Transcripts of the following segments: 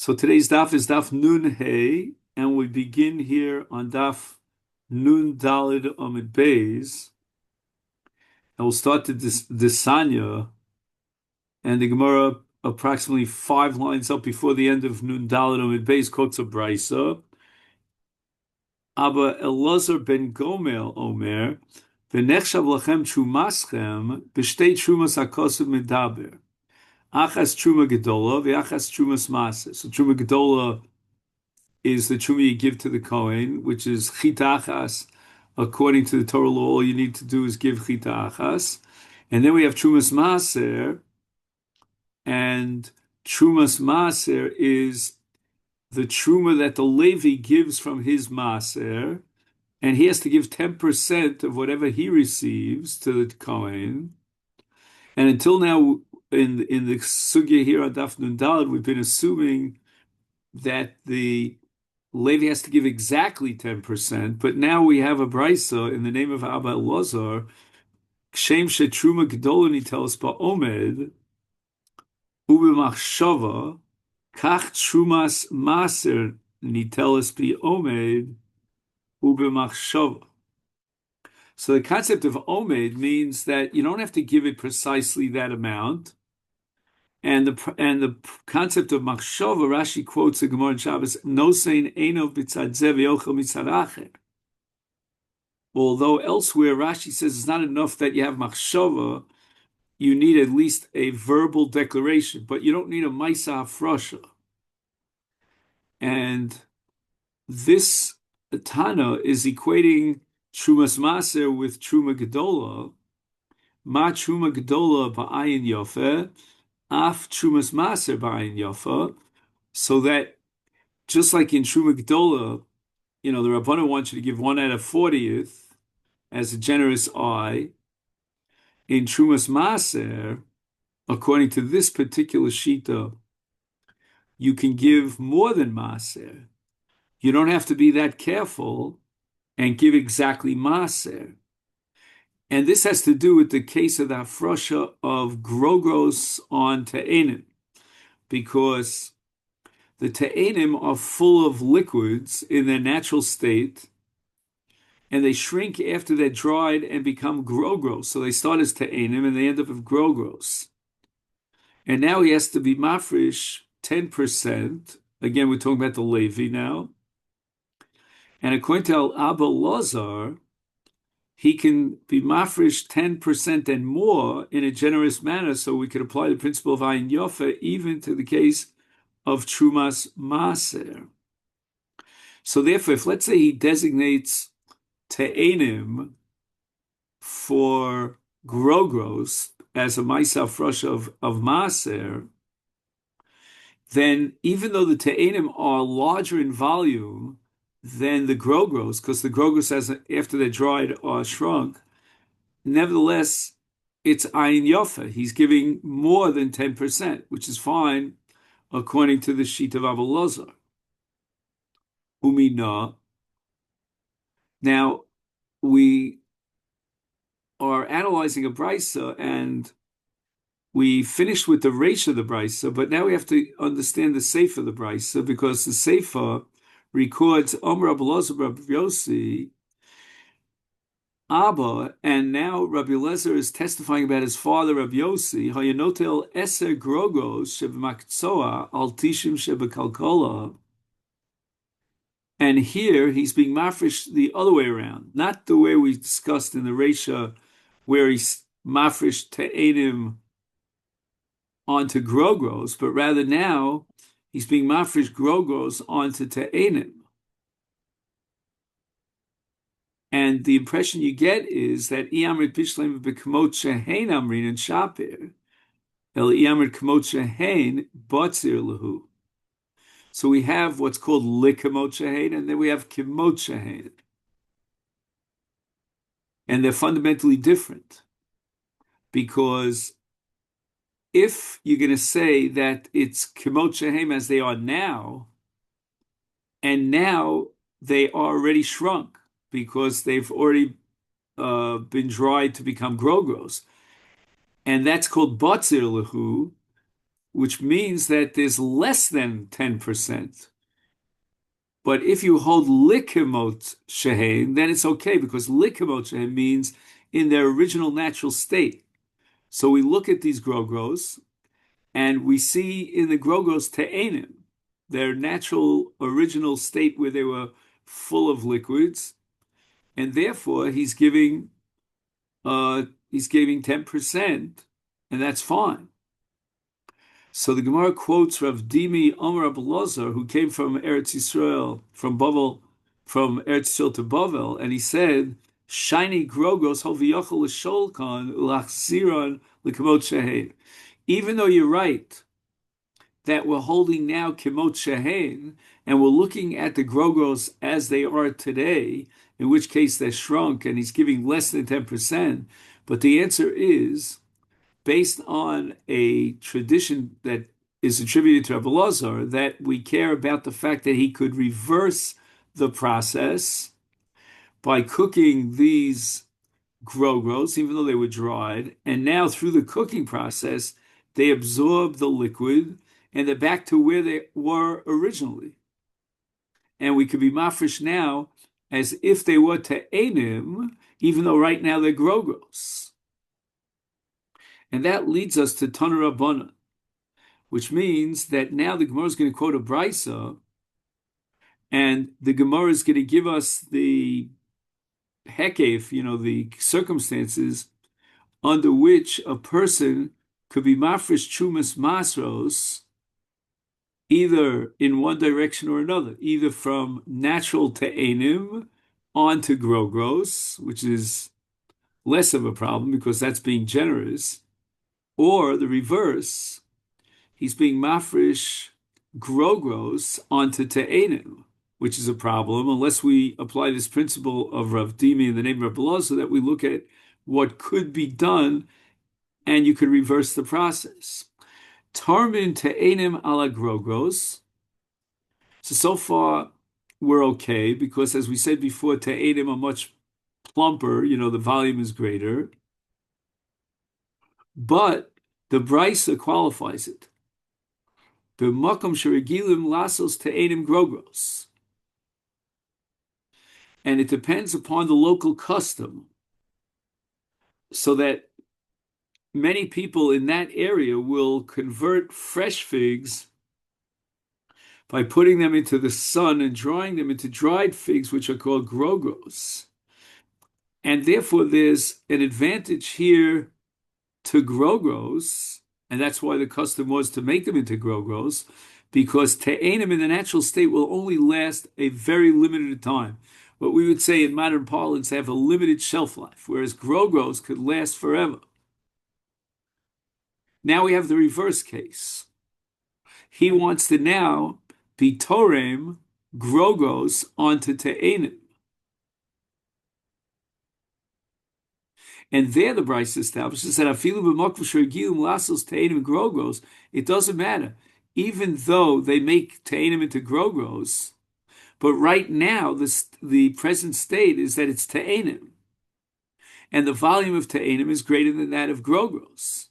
So today's daf is daf Nun Hey, and we begin here on daf Nun Dalid Amid Beis, and we'll start the Sanya, and the Gemara approximately 5 lines up before the end of Nun Dalid Amid Beis quotes a brisa. Abba Elazar ben Gomel Omer, v'nechshav lachem trumaschem b'shtei trumas hakosav medaber. Achas truma gedola v'achas trumas maser. So truma gedola is the truma you give to the Kohen, which is chita achas. According to the Torah law, all you need to do is give chita achas. And then we have trumas maser, and trumas maser is the truma that the Levi gives from his maser, and he has to give 10% of whatever he receives to the Kohen. And until now, in the sugya here on Daf Nun Daled, we've been assuming that the Levi has to give exactly 10%, but now we have a brisa in the name of Abba Elazar, Kshem shetruma gedola nitelos ba'omed, ubemachshava, kach trumas maser nitelos ba'omed, ubemachshava. So the concept of omed means that you don't have to give it precisely that amount. And the concept of machshava, Rashi quotes the Gemara in Shabbos, nosein enov b'tzad zeh v'yochel mitzad acher. Although elsewhere Rashi says it's not enough that you have machshava, you need at least a verbal declaration, but you don't need a ma'isa hafrosha. And this Tana is equating Trumas Maser with Truma Gedola, Ma Truma Gedola ba'ayin yofeh, Af Trumas Maser ba'ayin yofeh, so that just like in Truma Gedola, the Rabbanan wants you to give 1/40th as a generous eye. In Trumas Maser, according to this particular shita, you can give more than Maser. You don't have to be that careful and give exactly Maser. And this has to do with the case of the hafrosha of grogros on te'enim, because the te'enim are full of liquids in their natural state, and they shrink after they're dried and become grogros. So they start as te'enim and they end up with grogros. And now he has to be mafresh 10%. Again, we're talking about the Levi now. And according to Abba Lazar, he can be mafresh 10% and more in a generous manner, so we could apply the principle of Ayin Yofa even to the case of Trumas Maser. So therefore, if let's say he designates Te'enim for Grogros as a Ma'isa Frosh of Maser, then even though the Te'enim are larger in volume than the grogros, because the grogros, after they're dried, are shrunk, nevertheless, it's ayin yofa. He's giving more than 10%, which is fine, according to the sheet of Abba Lazar. Umina. Now, we are analyzing a brisa, and we finished with the reish of the brisa, but now we have to understand the sefer of the brisa, because the sefer records Rabbi Elazar Rabbi Yossi Abba, and now Rabbi Elazar is testifying about his father Rabbi Yossi. Hayanotel eser grogos shebemakzoa al tishim shebekalkola. And here he's being mafresh the other way around, not the way we discussed in the Reisha, where he's mafresh te'enim onto grogos, but rather now he's being mafresh grogos onto te'enim. And the impression you get is that Iyamrid Pishlem b'kamot shehein amrin and shapir, el Iyamrid kamot shehein batzir lahu. So we have what's called likamot shehein, and then we have kimot shehein. And they're fundamentally different, because if you're going to say that it's kimot shehein as they are now, and now they are already shrunk, because they've already been dried to become grogros. And that's called batzir lahu. which means that there's less than 10%. But if you hold likimot shehein, then it's okay because likimot shehein means in their original natural state. So we look at these grogros and we see in the grogros te'enim, their natural original state where they were full of liquids, and therefore he's giving 10%, and that's fine. So the Gemara quotes Rav Dimi Omer Abelazar, who came from Eretz Yisrael, from Bavel, from Eretz Yisrael to Bavel, and he said, "Shiny grogos hoviyachol l'sholkan ulachziron l'kamot shehein." Even though you're right that we're holding now kamot shehein, and we're looking at the grogos as they are today, in which case they're shrunk, and he's giving less than 10%. But the answer is based on a tradition that is attributed to Rabbi Lazar, that we care about the fact that he could reverse the process by cooking these grogros, even though they were dried, and now through the cooking process, they absorb the liquid and they're back to where they were originally. And we could be mafresh now as if they were te'enim, even though right now they're grogros. And that leads us to Tana Rabbana, which means that now the Gemara is going to quote a brisa, and the Gemara is going to give us the hekef, the circumstances under which a person could be mafresh chumas masros, either in one direction or another, either from natural te'enim onto grogros, which is less of a problem because that's being generous, or the reverse, he's being mafresh grogros onto te'enim, which is a problem unless we apply this principle of Rav Dimi in the name of Rabbi Elazar, that we look at what could be done and you could reverse the process. Tarmin te'enim ala grogros. So far we're okay because, as we said before, te'enim are much plumper, the volume is greater. But the brisa qualifies it. B'makom sheregilim lasos te'enim grogros. And it depends upon the local custom, so that many people in that area will convert fresh figs by putting them into the sun and drying them into dried figs, which are called grogros. And therefore there's an advantage here to grogros, and that's why the custom was to make them into grogros, because te'enim in the natural state will only last a very limited time. What we would say in modern parlance, have a limited shelf life, whereas grogros could last forever. Now we have the reverse case. He wants to now be torem grogos onto te'enim. And there the Bryce establishes that afilu b'mokv sheregilim lasos te'enim grogos, it doesn't matter. Even though they make te'enim into grogos, but right now the present state is that it's te'enim. And the volume of te'enim is greater than that of grogos.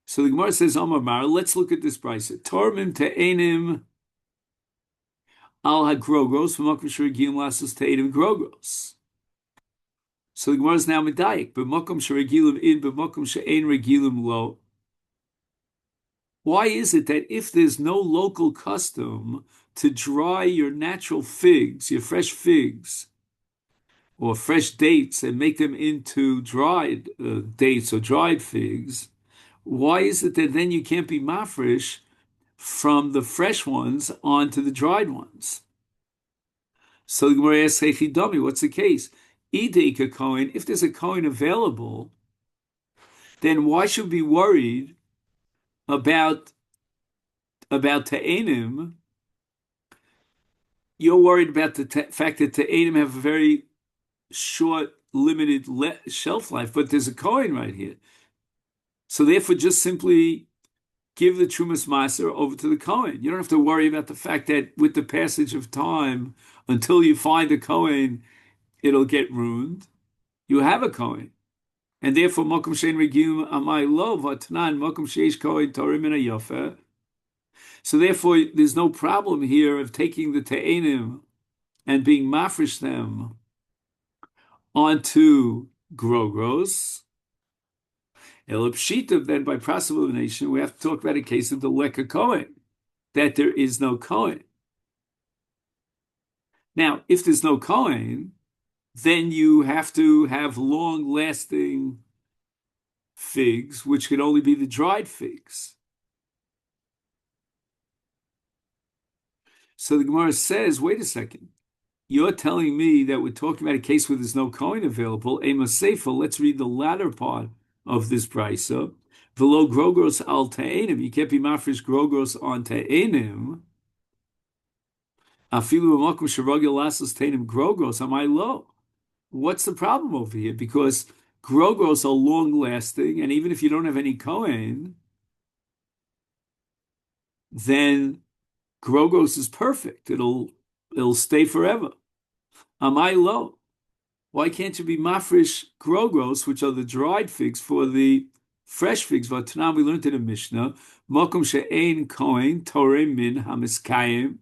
So the Gemara says, Amar Mara, let's look at this Bryce. Tormim te'enim al ha-grogos v'mokv sheregilim lasos te'enim grogos. So the Gemara is now medayik. B'makom sheregilim in, b'makom she'ein regilim lo. Why is it that if there's no local custom to dry your natural figs, your fresh figs, or fresh dates, and make them into dried dates or dried figs, why is it that then you can't be mafresh from the fresh ones onto the dried ones? So the Gemara asks, Heichidami, what's the case? Ideika coin, if there's a coin available, then why should we be worried about te'enim? You're worried about the fact that te'enim have a very short, limited shelf life, but there's a coin right here. So therefore, just simply give the Trumas Maser over to the Kohen. You don't have to worry about the fact that with the passage of time, until you find a Kohen, it'll get ruined. You have a Kohen. And therefore, Mokum Shein Regim Amai Lo Vatnan Mokum Sheish Kohen Torim Min Yofer. So therefore, there's no problem here of taking the Te'enim and being mafresh them onto Grogros. Elipshita, then by process of elimination, we have to talk about a case of the Leka Kohen, that there is no Kohen. Now, if there's no Kohen, then you have to have long-lasting figs, which could only be the dried figs. So the Gemara says, wait a second, you're telling me that we're talking about a case where there's no Kohen available, Ema Seifa, let's read the latter part of this brisa. V'lo grogros al te'enim, you can't be mafresh grogros on te'enim. Afilu b'makom sherogel lasos te'enim grogros, amai lo. What's the problem over here? Because grogros are long-lasting, and even if you don't have any Kohen, then grogros is perfect. It'll stay forever. Amai lo. Why can't you be mafresh grogros, which are the dried figs, for the fresh figs? V'tanam, we learned in the Mishnah, Mokum she'ein kohen torem min hamiskayim.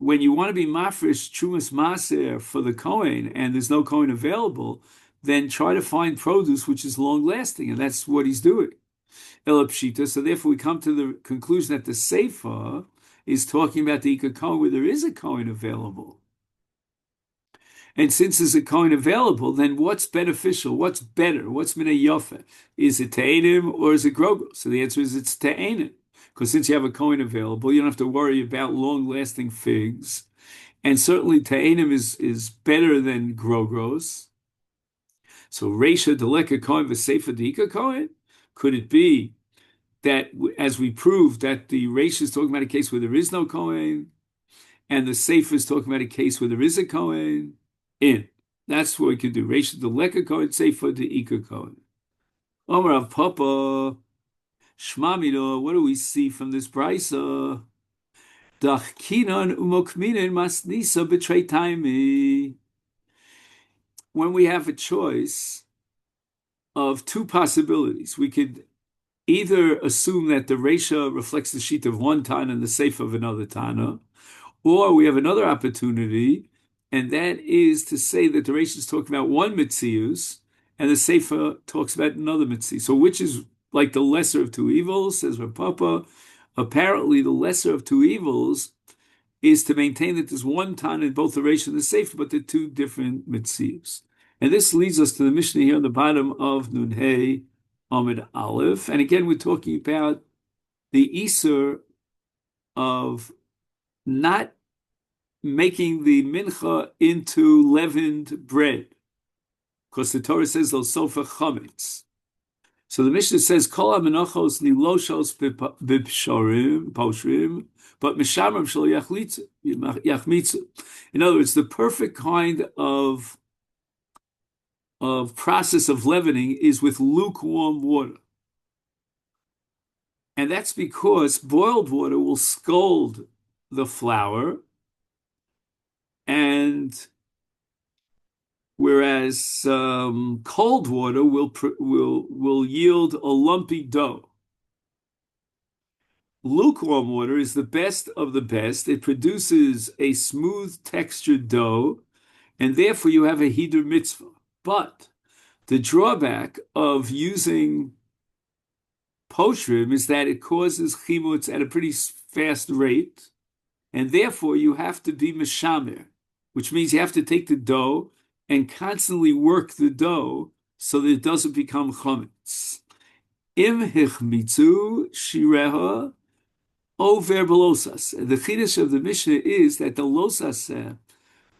When you want to be mafresh trumas maser for the kohen, and there's no kohen available, then try to find produce which is long lasting, and that's what he's doing. Elapshita. So therefore, we come to the conclusion that the Seifa is talking about the Ika Kohen where there is a kohen available. And since there's a Kohen available, then what's beneficial? What's better? What's Mina Yofa? Is it Te'enim or is it Grogos? So the answer is it's Te'enim. Because since you have a Kohen available, you don't have to worry about long-lasting figs. And certainly Te'enim is better than Grogos. So Reisha Deleka Kohen v'Seifa Dika Kohen? Could it be that, as we proved, that the Reisha is talking about a case where there is no Kohen, and the Seifa is talking about a case where there is a Kohen? That's what we could do. Reisha the Leka Kohen, Seifa the Ika Kohen. Omer of Papa, Shmamino, what do we see from this brisa? Dachkinon umokminin masnisa betray taimi. When we have a choice of two possibilities, we could either assume that the Reisha reflects the sheet of one Tana and the Seifa of another Tana, or we have another opportunity, and that is to say that the Reisha is talking about one Metzius, and the Seifa talks about another Metzius. So which is like the lesser of two evils, says Rav Papa. Apparently, the lesser of two evils is to maintain that there's one Tana in both the Reisha and the Seifa, but they're two different Metzius. And this leads us to the Mishnah here on the bottom of Nun Hey Amid Aleph. And again, we're talking about the Isur of not making the mincha into leavened bread, because the Torah says they'll sofa chametz. So the Mishnah says kol menachos niloshos b'psharim poshrim, but mishamrim shel yachmitzu. In other words, the perfect kind of process of leavening is with lukewarm water. And that's because boiled water will scald the flour, and whereas cold water will yield a lumpy dough. Lukewarm water is the best of the best. It produces a smooth textured dough, and therefore you have a hidur mitzvah. But the drawback of using poshrim is that it causes chimutz at a pretty fast rate, and therefore you have to be meshamer, which means you have to take the dough and constantly work the dough so that it doesn't become chametz. Im hichmitzu shireha over belosas. The chiddush of the Mishnah is that the losas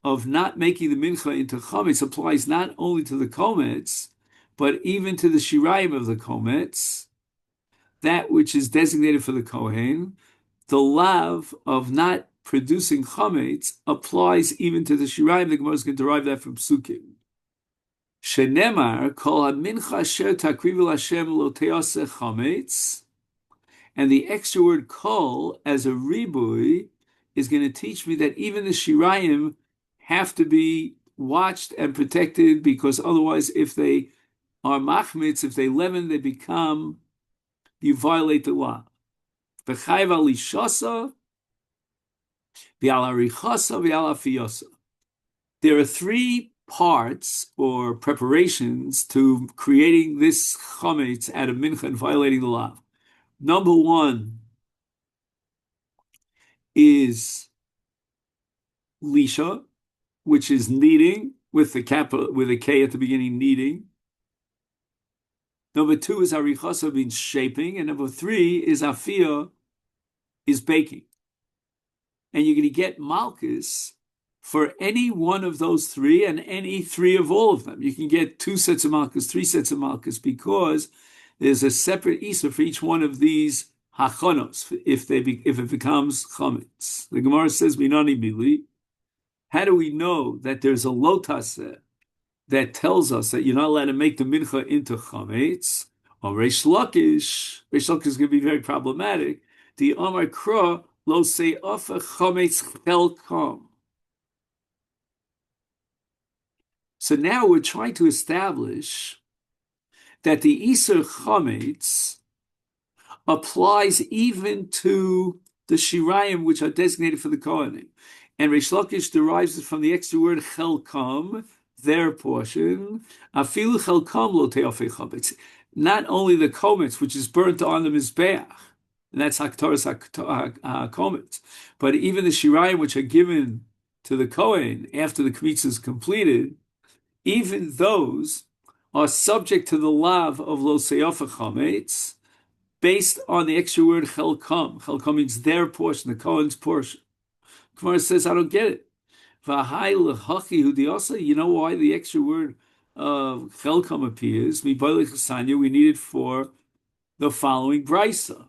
of not making the mincha into chametz applies not only to the kometz, but even to the shirayim of the kometz, that which is designated for the kohen. The lav of not producing chametz applies even to the shirayim. The Gemara is going to derive that from psukim. Shenemar kol hamincha asher takrivu Hashem lo teoseh chametz, and the extra word kol as a ribui is going to teach me that even the shirayim have to be watched and protected, because otherwise, if they are machmitz. If they leaven, they become, you violate the law. V'chayv al lishasa, v'al harichasa, v'al afiyasa. There are three parts or preparations to creating this chametz out of mincha and violating the law. Number one is lisha, which is kneading with the capital with a K at the beginning, kneading. Number two is arichasa, means shaping, and number three is afia, is baking. And you're going to get malchus for any one of those three and any three of all of them. You can get 2 sets of malchus, 3 sets of malchus, because there's a separate isa for each one of these hachonos if it becomes chametz. The Gemara says, "Minani bili." How do we know that there's a lotase that tells us that you're not allowed to make the mincha into chametz? Or Reish Lakish is going to be very problematic. The Amar Kra lo se'afa chametz chelkam. So now we're trying to establish that the Iser Chametz applies even to the Shirayim, which are designated for the Kohanim. And Reish Lakish derives it from the extra word Chelkam, their portion. Afilu Chelkam lo te'afei Chametz. Not only the Kometz, which is burnt on the Mizbeach, and that's Haktaras Kometz, but even the Shirayim, which are given to the Kohen after the Kmitz is completed, even those are subject to the lav of lo se'afa chametz, based on the extra word chelkam. Chelkam means their portion, the Kohen's portion. Gemara says, I don't get it. You know why the extra word of chelkam appears? We need it for the following brisa.